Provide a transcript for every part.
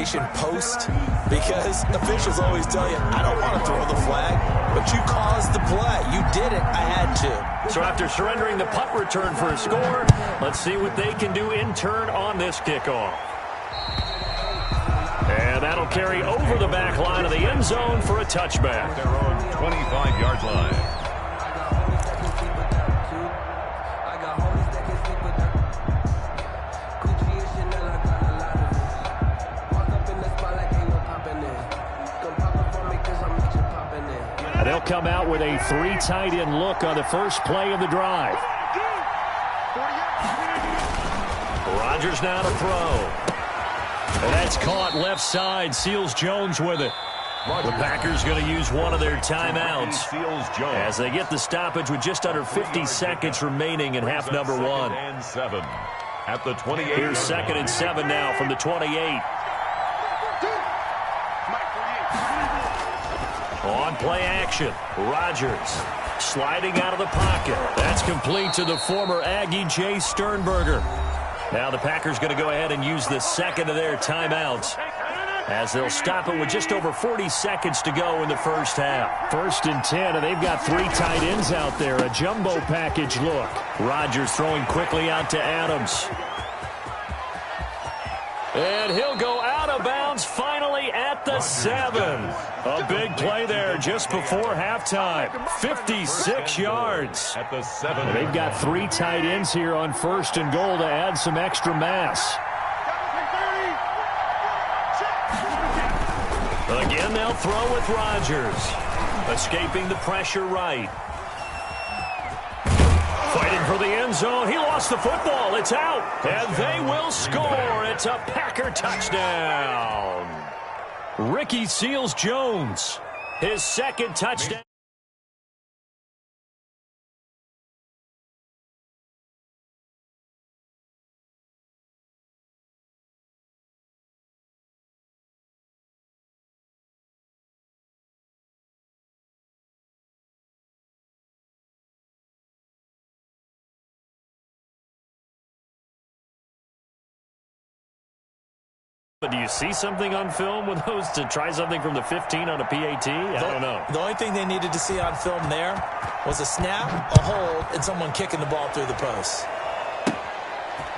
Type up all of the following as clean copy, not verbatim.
situation post, because officials always tell you, I don't want to throw the flag, but you caused the play. You did it. I had to. So after surrendering the punt return for a score, let's see what they can do in turn on this kickoff. And that'll carry over the back line of the end zone for a touchback. Their own 25-yard line. They'll come out with a 3 tight end look on the first play of the drive. Rodgers now to throw. And that's caught left side. Seals Jones with it. The Packers going to use one of their timeouts as they get the stoppage with just under 50 seconds remaining in half number 1. At the 28. Here's 2nd and 7 now from the 28. On play action, Rodgers sliding out of the pocket. That's complete to the former Aggie Jay Sternberger. Now the Packers going to go ahead and use the second of their timeouts as they'll stop it with just over 40 seconds to go in the first half. 1st and 10, and they've got 3 tight ends out there. A jumbo package look. Rodgers throwing quickly out to Adams. And he'll go out of bounds finally at the 7. A big play there just before halftime. 56 yards. At the 7. They've got 3 tight ends here on 1st and goal to add some extra mass. Again, they'll throw with Rodgers. Escaping the pressure right. Fighting for the end zone. He lost the football. It's out. And they will score. It's a Packer touchdown. Ricky Seals-Jones, his 2nd touchdown. Do you see something on film with those to try something from the 15 on a PAT? I don't know. The only thing they needed to see on film there was a snap, a hold, and someone kicking the ball through the post.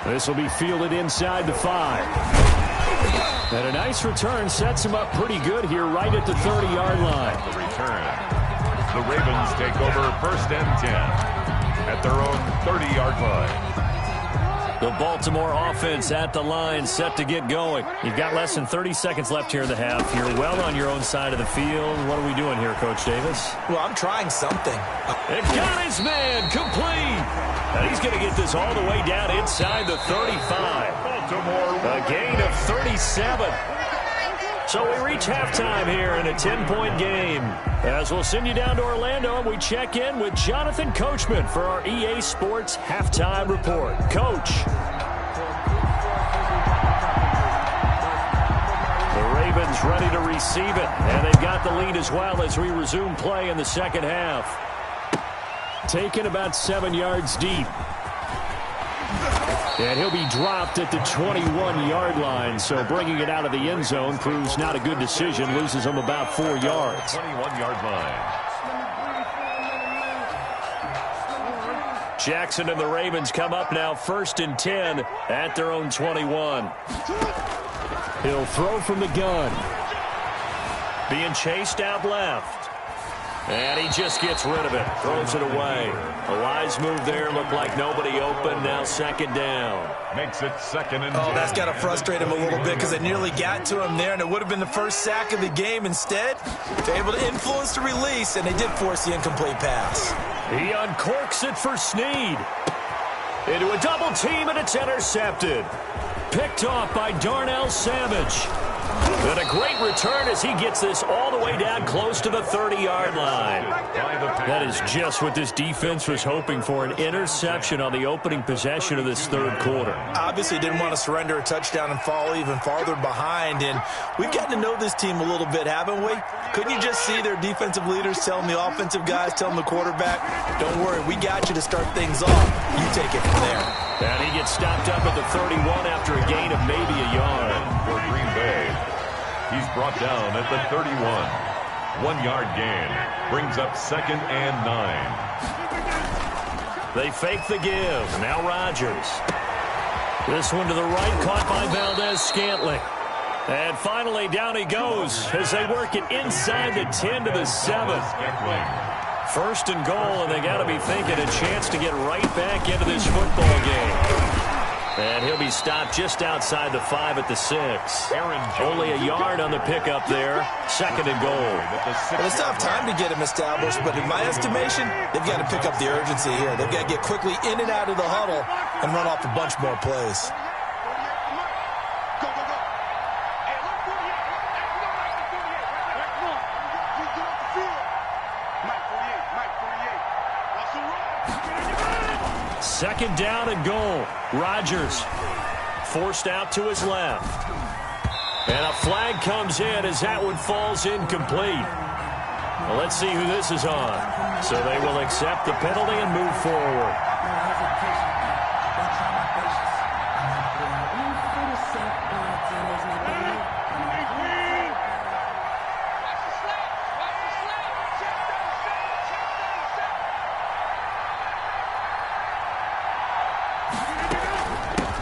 This will be fielded inside the 5. And a nice return sets him up pretty good here right at the 30-yard line. The return. The Ravens take over 1st and 10 at their own 30-yard line. The Baltimore offense at the line, set to get going. You've got less than 30 seconds left here in the half. You're well on your own side of the field. What are we doing here, Coach Davis? Well, I'm trying something. It got his man complete. And he's going to get this all the way down inside the 35. A gain of 37. So we reach halftime here in a 10-point game. As we'll send you down to Orlando, and we check in with Jonathan Coachman for our EA Sports Halftime Report. Coach. The Ravens ready to receive it, and they've got the lead as well as we resume play in the second half. Taken about 7 yards deep. And he'll be dropped at the 21-yard line, so bringing it out of the end zone proves not a good decision. Loses him about 4 yards. 21-yard line. Jackson and the Ravens come up now 1st and 10 at their own 21. He'll throw from the gun. Being chased out left. And he just gets rid of it. Throws it away. A wise move there. Looked like nobody open. Now 2nd down. Makes it 2nd and 10. Oh, that's got to frustrate him a little bit because it nearly got to him there, and it would have been the first sack of the game. Instead, they're able to influence the release, and they did force the incomplete pass. He uncorks it for Snead. Into a double team, and it's intercepted. Picked off by Darnell Savage. And a great return as he gets this all the way down close to the 30-yard line. That is just what this defense was hoping for, an interception on the opening possession of this 3rd quarter. Obviously didn't want to surrender a touchdown and fall even farther behind, and we've gotten to know this team a little bit, haven't we? Couldn't you just see their defensive leaders telling the offensive guys, telling the quarterback, don't worry, we got you to start things off. You take it from there. And he gets stopped up at the 31 after a gain of maybe a yard. For Green Bay, He's brought down at the 31. 1 yard gain. Brings up 2nd and 9. They fake the give. Now Rodgers. This one to the right, caught by Valdez-Scantling. And finally, down he goes as they work it inside the 10 to the 7. First and goal, and they got to be thinking a chance to get right back into this football game. And he'll be stopped just outside the 5 at the 6. Only a yard on the pickup there. 2nd and goal. Well, it's not time to get him established, but in my estimation, they've got to pick up the urgency here. They've got to get quickly in and out of the huddle and run off a bunch more plays. Second down and goal. Rodgers forced out to his left. And a flag comes in as that one falls incomplete. Well, let's see who this is on. So they will accept the penalty and move forward.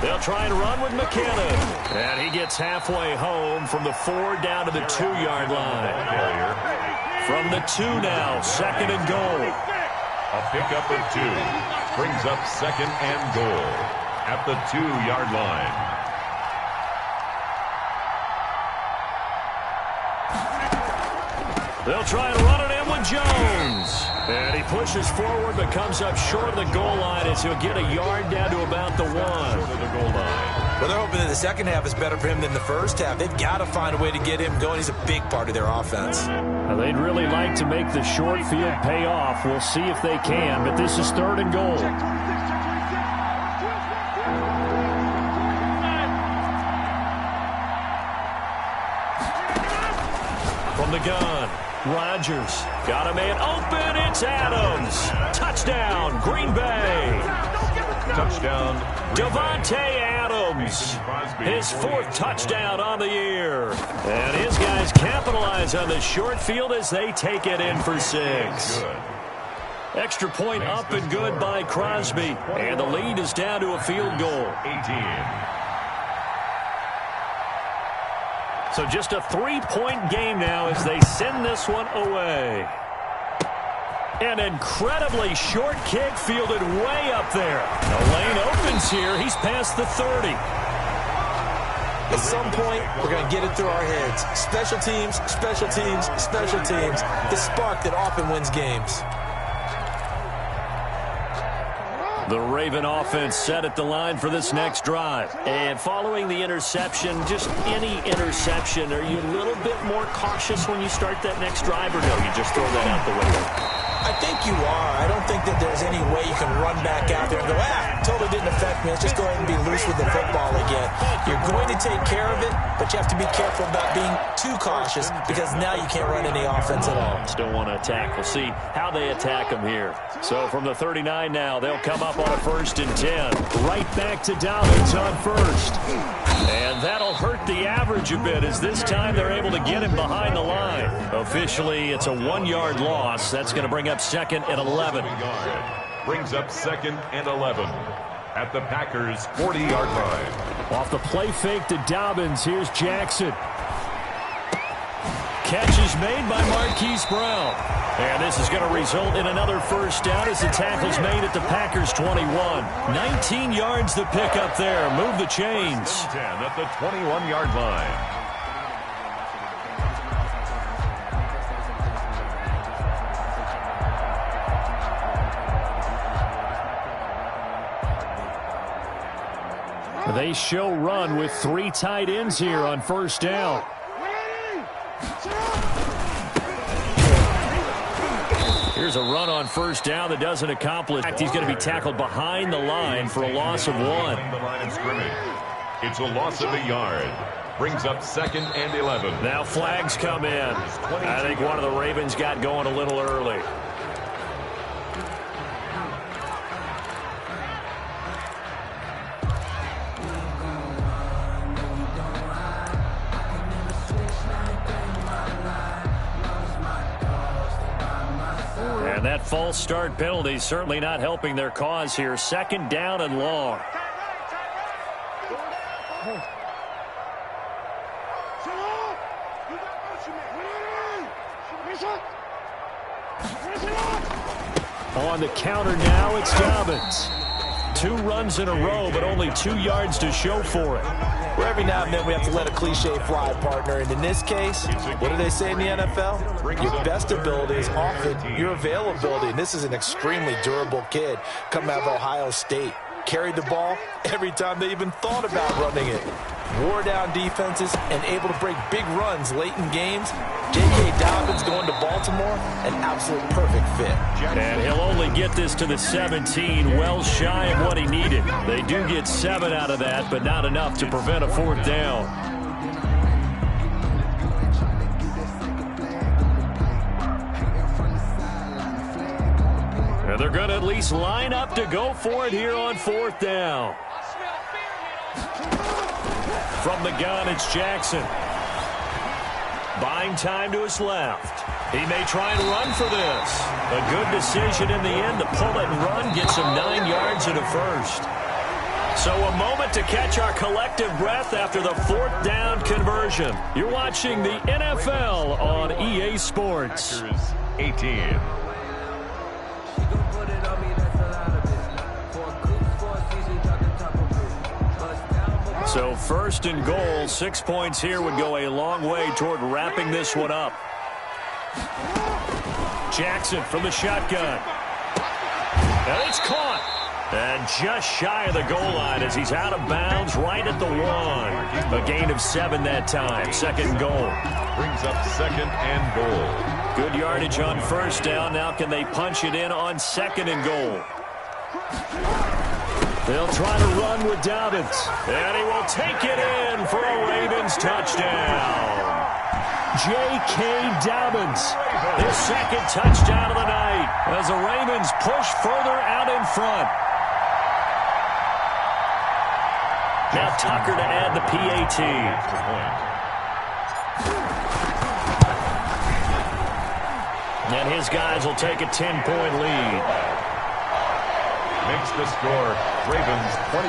They'll try and run with McKinnon. And he gets halfway home from the 4 down to the 2-yard line. From the 2 now, 2nd and goal. A pickup of 2. Brings up 2nd and goal at the 2-yard line. They'll try and run it in with Jones. And he pushes forward but comes up short of the goal line as he'll get a yard down to about the 1. Well, they're hoping that the second half is better for him than the first half. They've got to find a way to get him going. He's a big part of their offense. Now, they'd really like to make the short field pay off. We'll see if they can, but this is 3rd and goal. From the gun, Rodgers got a man open. It's Adams. Touchdown, Green Bay. Touchdown, Devontae Adams. His 4th touchdown on the year. And his guys capitalize on the short field as they take it in for 6. Extra point up and good by Crosby. And the lead is down to a field goal. 18. So just a 3-point game now as they send this one away. An incredibly short kick fielded way up there. The lane opens here. He's past the 30. At some point, we're going to get it through our heads. Special teams, special teams, special teams. The spark that often wins games. The Raven offense set at the line for this next drive. And following the interception, just any interception, are you a little bit more cautious when you start that next drive, or no, you just throw that out the window? I think you are. I don't think that there's any way you can run back out there and go, totally didn't affect me. Let's just go ahead and be loose with the football again. You're going to take care of it, but you have to be careful about being too cautious because now you can't run any offense at all. Still want to attack. We'll see how they attack them here. So from the 39 now, they'll come up on a 1st and 10. Right back to Dobbins on 1st. And that'll hurt the average a bit as this time they're able to get him behind the line. Officially, it's a 1-yard loss. That's going to bring up 2nd and 11. Brings up 2nd and 11 at the Packers' 40-yard line. Off the play fake to Dobbins, here's Jackson. Catch is made by Marquise Brown. And this is going to result in another 1st down as the tackle's made at the Packers' 21. 19 yards the pick up there. Move the chains. 10 at the 21-yard line. They show run with 3 tight ends here on 1st down. Here's a run on 1st down that doesn't accomplish. He's going to be tackled behind the line for a loss of 1. The line of scrimmage. It's a loss of a yard. Brings up 2nd and 11. Now flags come in. I think one of the Ravens got going a little early. And that false start penalty certainly not helping their cause here. Second down and long. On the counter now, it's Dobbins. 2 runs in a row, but only 2 yards to show for it. Well, every now and then we have to let a cliche fly, partner. And in this case, what do they say in the NFL? Your best ability is often your availability. And this is an extremely durable kid coming out of Ohio State. Carried the ball every time they even thought about running it. Wore down defenses and able to break big runs late in games. J.K. Dobbins going to Baltimore, an absolute perfect fit. And he'll only get this to the 17, well shy of what he needed. They do get 7 out of that, but not enough to prevent a 4th down. And they're going to at least line up to go for it here on 4th down. From the gun, it's Jackson. Buying time to his left. He may try and run for this. A good decision in the end to pull it and run, gets him 9 yards and a first. So a moment to catch our collective breath after the 4th down conversion. You're watching the NFL on EA Sports. Packers 18. So 1st and goal, 6 points here would go a long way toward wrapping this one up. Jackson from the shotgun. And it's caught. And just shy of the goal line as he's out of bounds right at the 1. A gain of 7 that time. 2nd and goal. Brings up 2nd and goal. Good yardage on 1st down. Now can they punch it in on 2nd and goal? They'll try to run with Dobbins. And he will take it in for a Ravens touchdown. J.K. Dobbins, his 2nd touchdown of the night as the Ravens push further out in front. Now Tucker to add the PAT. And his guys will take a 10-point lead. Makes the score Ravens 28.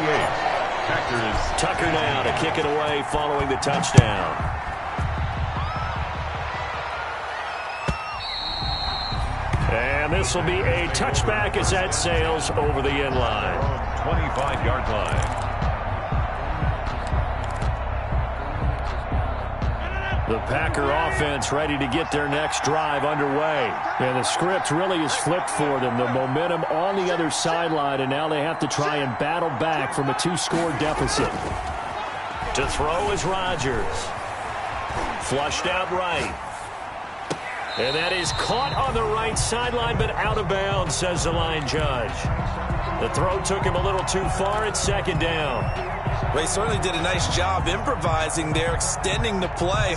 Packers. Tucker now to kick it away following the touchdown. And this will be a touchback as that sails over the end line. 25-yard line. The Packer offense ready to get their next drive underway. And the script really is flipped for them. The momentum on the other sideline, and now they have to try and battle back from a 2-score deficit. To throw is Rodgers. Flushed out right. And that is caught on the right sideline, but out of bounds, says the line judge. The throw took him a little too far. It's 2nd down. Well, he certainly did a nice job improvising there, extending the play.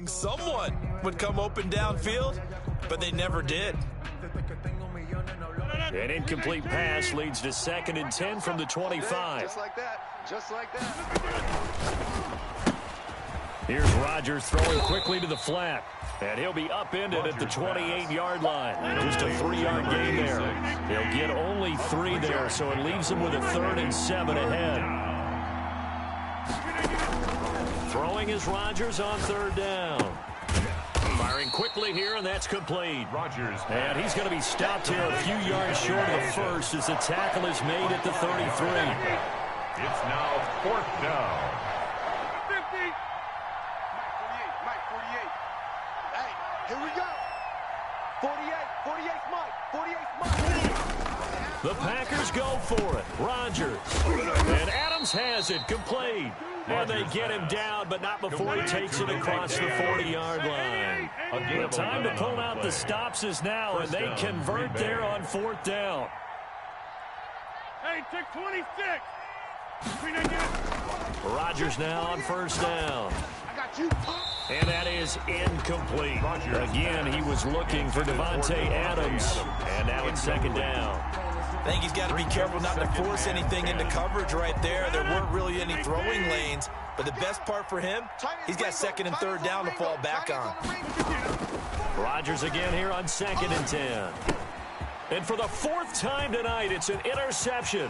Someone would come open downfield, but they never did. An incomplete pass leads to 2nd and 10 from the 25. Just like that. Just like that. Here's Rodgers throwing quickly to the flat. And he'll be upended at the 28-yard line. Just a 3-yard gain there. They'll get only 3 there, so it leaves them with a 3rd and 7 ahead. Throwing is Rodgers on 3rd down. Firing quickly here, and that's complete. Rodgers. And he's going to be stopped here a few yards short of the first as the tackle is made at the 33. It's now 4th down. 50. Mike 48. Hey, here we go. 48. 48's Mike. 48's Mike. The Packers go for it. Rodgers. And Adams has it complete. And they get him down, but not before he takes it across the 40-yard line. The time to pull out the stops is now, and they convert there on 4th down. Hey, take 26. Rodgers now on 1st down. I got you. And that is incomplete. Again, he was looking for Devontae Adams, and now it's 2nd down. I think he's got to be careful not to force anything into coverage right there. There weren't really any throwing lanes, but the best part for him, he's got 2nd and 3rd down to fall back on. Rodgers again here on 2nd and 10. And for the 4th time tonight, it's an interception.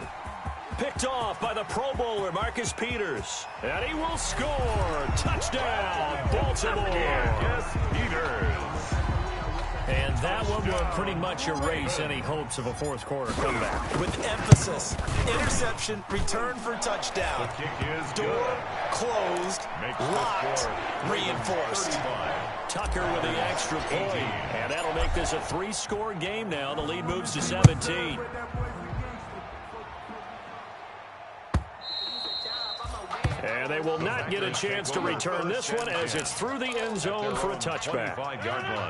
Picked off by the Pro Bowler, Marcus Peters. And he will score. Touchdown, Baltimore. Yes, Peters. And that one will pretty much erase any hopes of a 4th quarter comeback. With emphasis, interception, return for touchdown. The kick is Door good. closed, Makes the locked, score reinforced. 35. Tucker with the extra point. And that'll make this a 3-score game now. The lead moves to 17. And they will not get a chance to return this one as it's through the end zone for a touchback.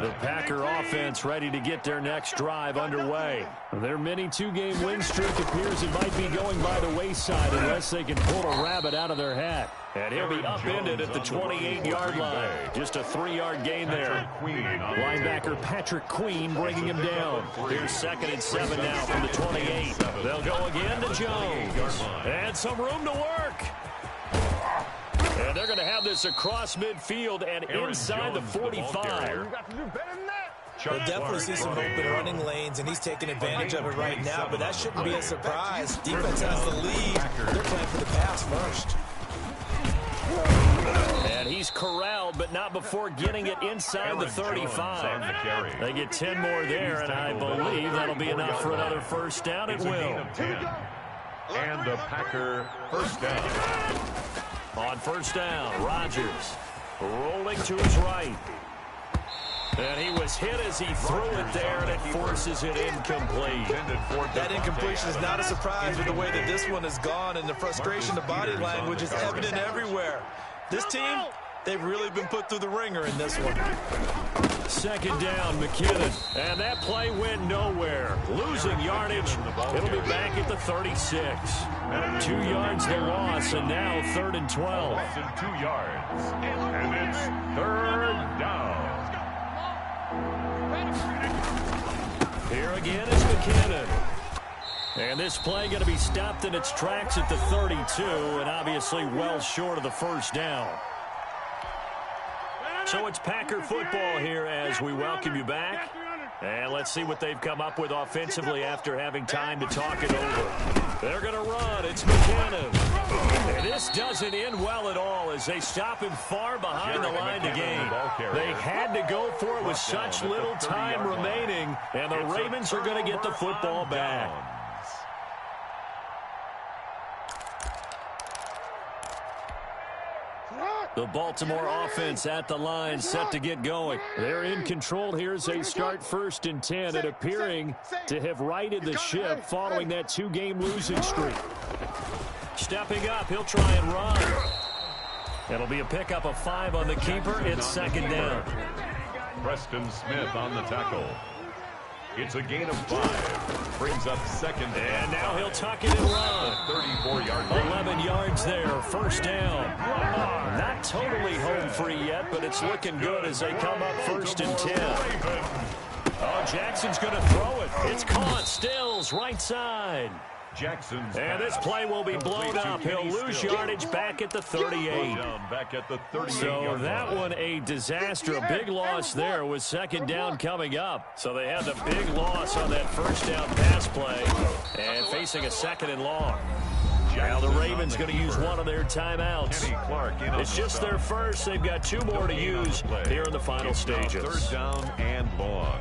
The Packer offense ready to get their next drive underway. Their mini 2-game win streak appears it might be going by the wayside unless they can pull a rabbit out of their hat. And he'll be upended at the 28-yard line. Just a 3-yard gain there. Linebacker Patrick Queen bringing him down. Here's 2nd and 7 now from the 28. They'll go again to Jones. And some room to work. And they're going to have this across midfield and inside the 45. We'll definitely see some open running lanes, and he's taking advantage of it right now, but that shouldn't be a surprise. Defense has the lead. They're playing for the pass first. And he's corralled, but not before getting it inside the 35. They get 10 more there, and I believe that'll be enough for another 1st down. It will. And the Packer 1st down. On 1st down, Rodgers rolling to his right. And he was hit as he threw it there, and it forces it incomplete. That incompletion is not a surprise with the way that this one has gone, and the frustration, the body language is evident everywhere. This team, they've really been put through the ringer in this one. 2nd down, McKinnon. And that play went nowhere. Losing yardage. It'll be back at the 36. 2 yards the loss, and now 3rd and 12. Less than 2 yards. And it's 3rd down. Here again is McKinnon. And this play going to be stopped in its tracks at the 32, and obviously well short of the 1st down. So it's Packer football here as we welcome you back. And let's see what they've come up with offensively after having time to talk it over. They're going to run. It's McKinnon. And this doesn't end well at all as they stop him far behind the line to gain. They had to go for it with such little time remaining, and the Ravens are going to get the football back. The Baltimore offense at the line set to get going. They're in control here as they start 1st and 10 and appearing to have righted the ship following that 2-game losing streak. Stepping up, he'll try and run. It'll be a pickup of 5 on the keeper. It's 2nd down. Preston Smith on the tackle. It's a gain of 5. Brings up 2nd. And now he'll tuck it and run. 34-yard 11 yards there. 1st down. Not totally home free yet, but it's looking good as they come up 1st and 10. Oh, Jackson's going to throw it. It's caught. Stills right side. Jackson's and this play will be blown up. He'll lose yardage back at the 38. Back at the 38. So that one a disaster. A big loss there with 2nd down coming up. So they had the big loss on that 1st down pass play and facing a 2nd and long. Now the Ravens going to use one of their timeouts. Kenny Clark in on It's the just their stop. first. They've got 2 more to use here in the final It's now stages. 3rd down and long.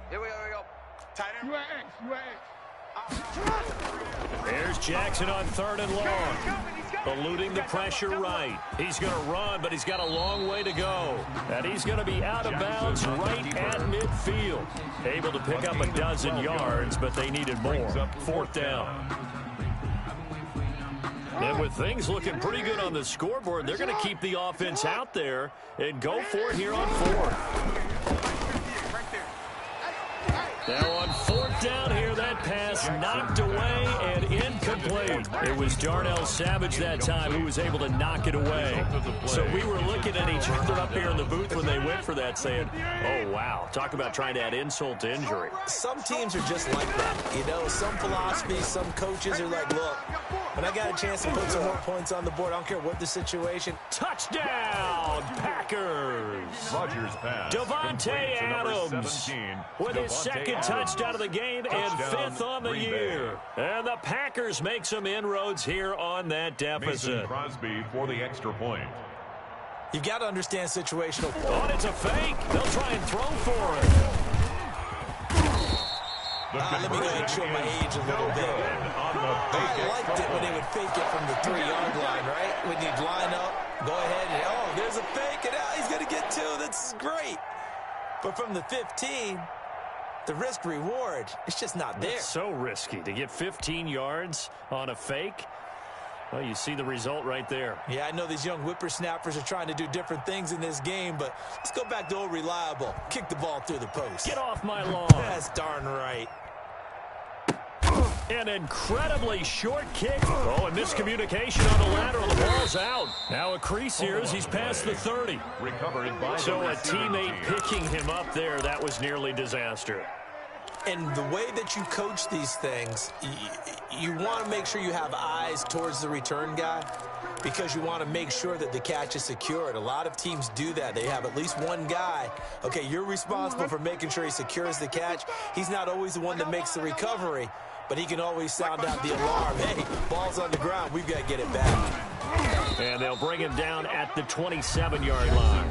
Here we go. Tight end. You at X. You at X. There's Jackson on 3rd and long. Eluding the pressure right. He's going to run, but he's got a long way to go. And he's going to be out of bounds right at midfield. Able to pick up a dozen yards, but they needed more. 4th down. And with things looking pretty good on the scoreboard, they're going to keep the offense out there and go for it here on 4th. Now on 4th down here, that pass knocked away and incomplete. It was Darnell Savage that time who was able to knock it away. So we were looking at each other up here in the booth when they went for that saying, oh, wow, talk about trying to add insult to injury. Some teams are just like that. You know, some philosophies, some coaches are like, look, when I got a chance to put some more points on the board, I don't care what the situation. Touchdown, Packers! Rodgers pass. Devontae Adams 17, with his second Adams. touchdown of the game and Touchdown, 5th on the Green year. And the Packers make some inroads here on that Mason deficit. Crosby for the extra point. You've got to understand situational. Oh, and it's a fake. They'll try and throw for it. The Let me go ahead and show my age a little bit. I liked it when they would fake it from the 3-yard line, right? When you'd line up, go ahead and, oh, there's a fake, and now he's going to get 2. That's great. But from the 15, the risk-reward, it's just not there. It's so risky to get 15 yards on a fake. Well, you see the result right there. Yeah, I know these young whippersnappers are trying to do different things in this game, but let's go back to old reliable. Kick the ball through the post. Get off my lawn. That's darn right. An incredibly short kick. Oh, and miscommunication on the lateral. The ball's out. Now a crease here as he's past the 30. Recovered by So the a receiving teammate team. picking him up there, that was nearly disaster. And the way that you coach these things, you want to make sure you have eyes towards the return guy because you want to make sure that the catch is secured. A lot of teams do that. They have at least one guy. Okay, you're responsible for making sure he secures the catch. He's not always the one that makes the recovery, but he can always sound out the alarm. Hey, ball's on the ground. We've got to get it back. And they'll bring him down at the 27-yard line.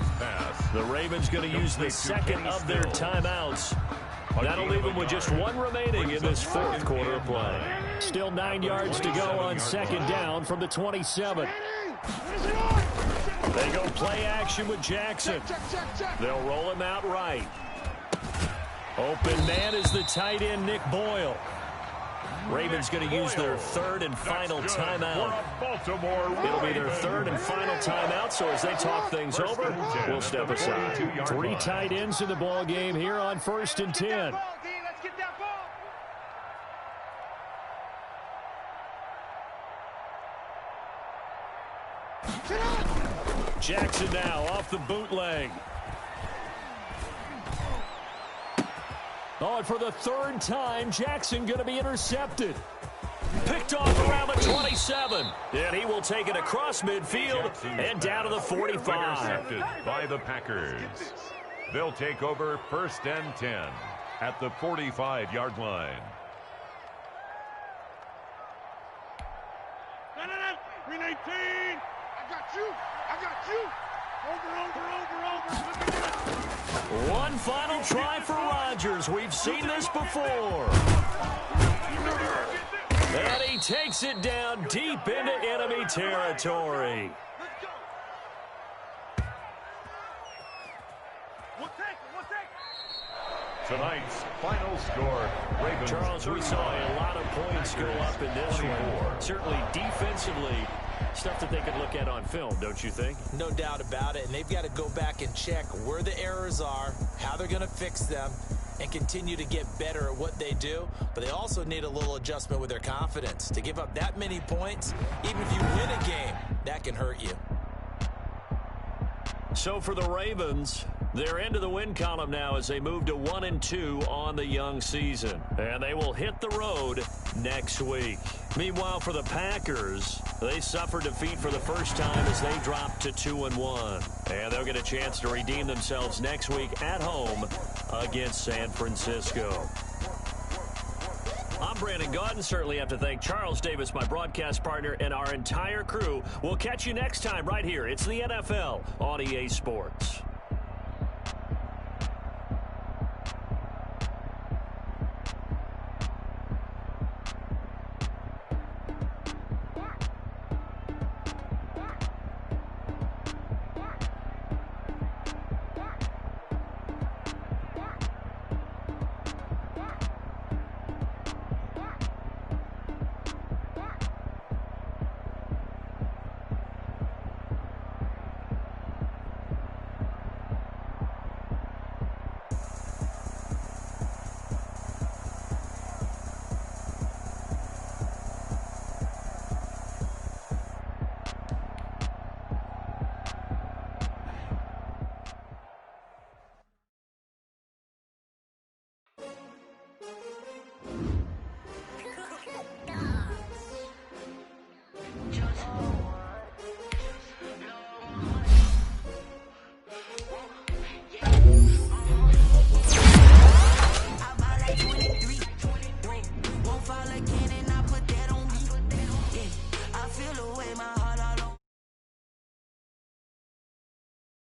The Ravens going to use the second of their timeouts. That'll leave them with just 1 remaining in this 4th quarter of play. Still 9 yards to go on 2nd down from the 27. They go play action with Jackson. They'll roll him out right. Open man is the tight end, Nick Boyle. Ravens going to use their 3rd and final timeout. It'll be their 3rd and final timeout, so as they talk things over, we'll step aside. 3 tight ends in the ball game here on 1st and 10. Let's get that ball. Jackson now off the bootleg. Oh, and for the 3rd time, Jackson going to be intercepted. Picked off around the 27. And he will take it across midfield and down to the 45. Intercepted by the Packers. They'll take over 1st and 10 at the 45-yard line. No. 319. I got you. Over. Look at this. One final try for Rodgers. We've seen this before. And he takes it down deep into enemy territory. We'll take it. Tonight's final score, Ravens. Charles, we saw a lot of points go up in this one. Certainly defensively, stuff that they could look at on film, don't you think? No doubt about it, and they've got to go back and check where the errors are, how they're going to fix them, and continue to get better at what they do. But they also need a little adjustment with their confidence. To give up that many points, even if you win a game, that can hurt you. So for the Ravens, they're into the win column now as they move to 1-2 on the young season. And they will hit the road next week. Meanwhile, for the Packers, they suffered defeat for the first time as they dropped to 2-1. And they'll get a chance to redeem themselves next week at home against San Francisco. I'm Brandon Gaudin. Certainly have to thank Charles Davis, my broadcast partner, and our entire crew. We'll catch you next time right here. It's the NFL on EA Sports.